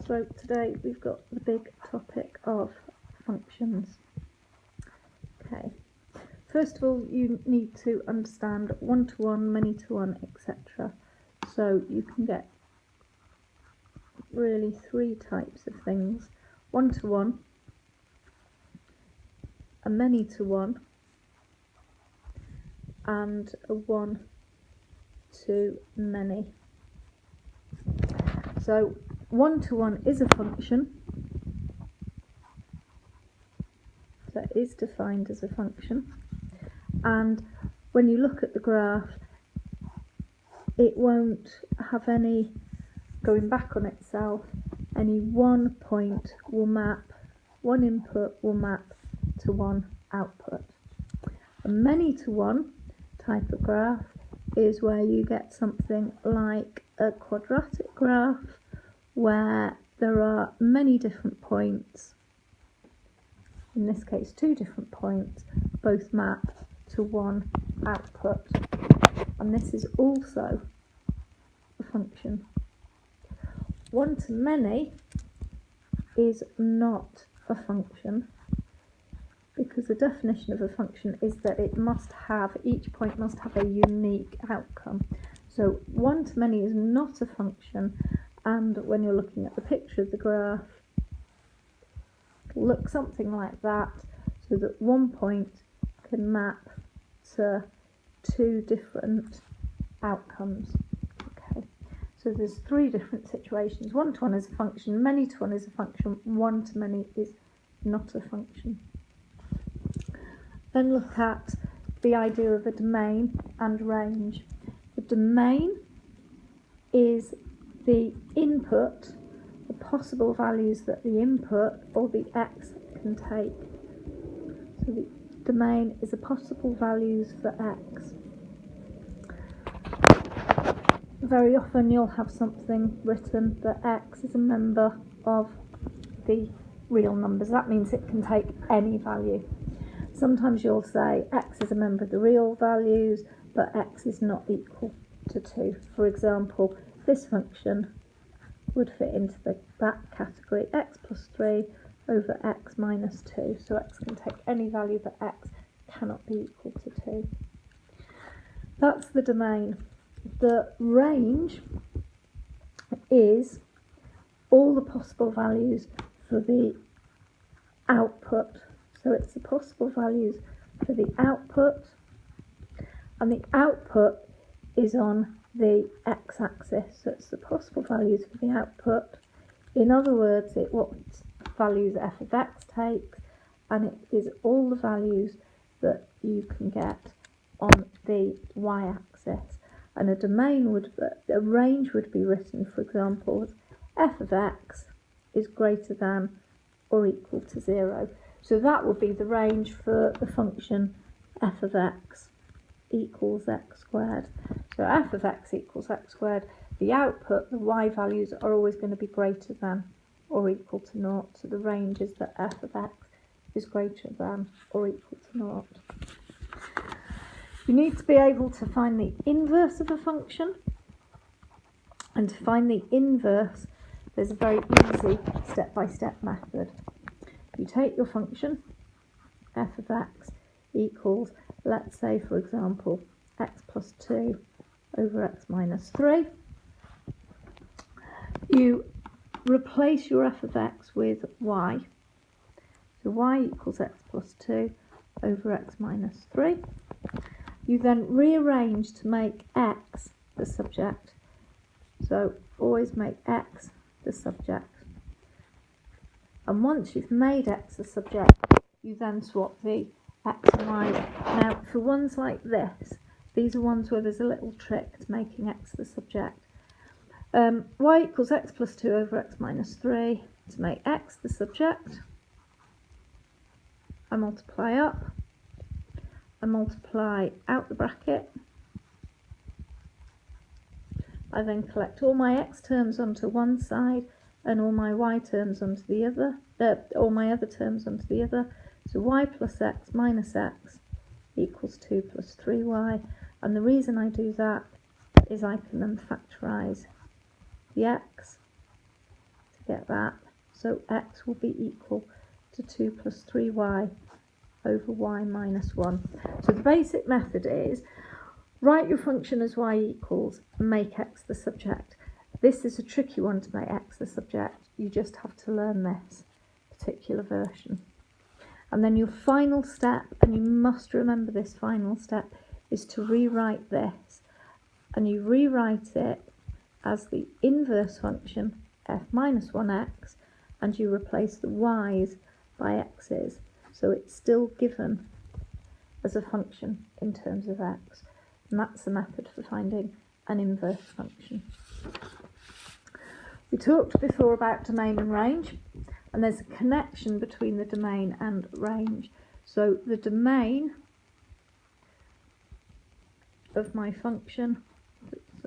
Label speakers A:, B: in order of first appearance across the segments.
A: So today we've got the big topic of functions. Okay, first of all you need to understand one-to-one, many-to-one, etc. So you can get really three types of things: one-to-one, a many-to-one, and a one-to-many. So one-to-one is a function, so it is defined as a function, and when you look at the graph it won't have any going back on itself. Any one point will map, one input will map to one output. A many-to-one type of graph is where you get something like a quadratic graph where there are many different points, in this case 2 different points, both map to one output, and this is also a function. One-to-many is not a function, because the definition of a function is that it must have, each point must have a unique outcome. So one-to-many is not a function, and when you're looking at the picture of the graph, it'll look something like that, so that one point can map to 2 different outcomes. Okay, so there's 3 different situations. One-to-one is a function, many-to-one is a function, one-to-many is not a function. Then look at the idea of a domain and range. The domain is the input, the possible values that the input or the x can take. So the domain is the possible values for x. Very often you'll have something written that x is a member of the real numbers. That means it can take any value. Sometimes you'll say x is a member of the real values, but x is not equal to 2. For example, this function would fit into that category, x plus 3 over x minus 2. So x can take any value, but x cannot be equal to 2. That's the domain. The range is all the possible values for the output. So it's the possible values for the output, and the output is on the x-axis, so it's the possible values for the output. In other words, it's what values f of x takes, and it is all the values that you can get on the y-axis. And a range would be written, for example, as f of x is greater than or equal to 0. So that would be the range for the function f of x equals x squared. So f of x equals x squared. The output, the y values, are always going to be greater than or equal to 0. So the range is that f of x is greater than or equal to 0. You need to be able to find the inverse of a function. And to find the inverse, there's a very easy step-by-step method. You take your function, f of x equals, let's say for example, x plus 2 over x minus 3. You replace your f of x with y. So y equals x plus 2 over x minus 3. You then rearrange to make x the subject. So always make x the subject. And once you've made x the subject, you then swap the x and y. Now, for ones like this, these are ones where there's a little trick to making x the subject. Y equals x plus 2 over x minus 3. To make x the subject, I multiply up, I multiply out the bracket. I then collect all my x terms onto one side and all my y terms onto the other, all my other terms onto the other. So y plus x minus x equals 2 plus 3y. And the reason I do that is I can then factorise the x get that. So x will be equal to 2 plus 3y over y minus 1. So the basic method is write your function as y equals and make x the subject. This is a tricky one to make x the subject. You just have to learn this particular version. And then your final step, and you must remember this final step, is to rewrite this. And you rewrite it as the inverse function f minus 1x, and you replace the y's by x's. So it's still given as a function in terms of x. And that's the method for finding an inverse function. We talked before about domain and range, and there's a connection between the domain and range. So the domain of my function,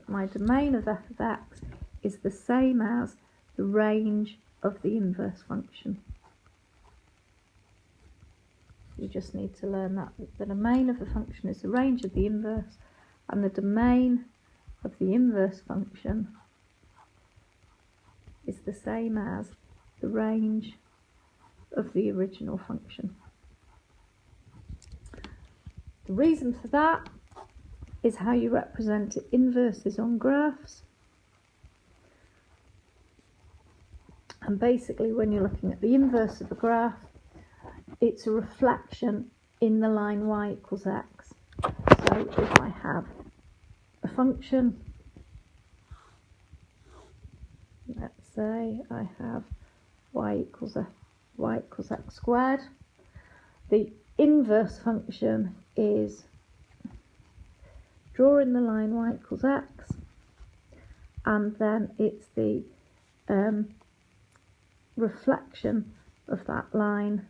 A: my domain of f of x, is the same as the range of the inverse function. You just need to learn that the domain of the function is the range of the inverse, and the domain of the inverse function is the same as the range of the original function. The reason for that is how you represent inverses on graphs. And basically, when you're looking at the inverse of a graph, it's a reflection in the line y equals x. So if I have a function, let's say I have y equals x squared, the inverse function is drawing the line y equals x, and then it's the reflection of that line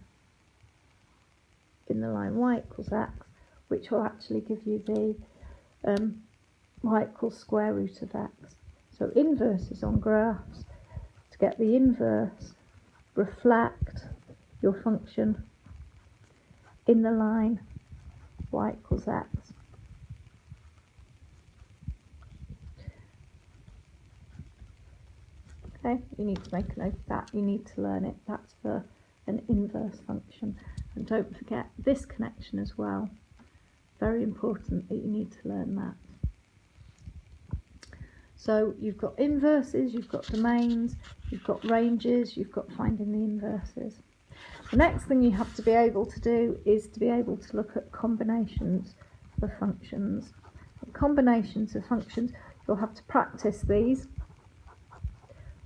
A: in the line y equals x, which will actually give you the y equals square root of x. So inverses on graphs, to get the inverse, reflect your function in the line y equals x. Okay, you need to make a note of that, you need to learn it. That's for an inverse function. And don't forget this connection as well. Very important that you need to learn that. So you've got inverses, you've got domains, you've got ranges, you've got finding the inverses. The next thing you have to be able to do is to be able to look at combinations of functions. Combinations of functions, you'll have to practice these.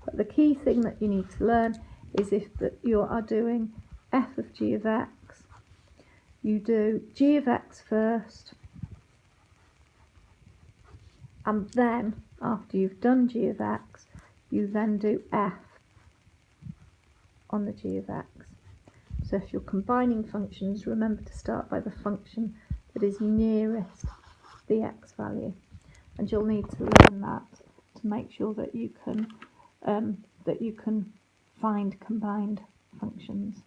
A: But the key thing that you need to learn is if you are doing f of g of x, you do g of x first, and then after you've done g of x, you then do f on the g of x. So if you're combining functions, remember to start by the function that is nearest the x value, and you'll need to learn that to make sure that you can find combined functions.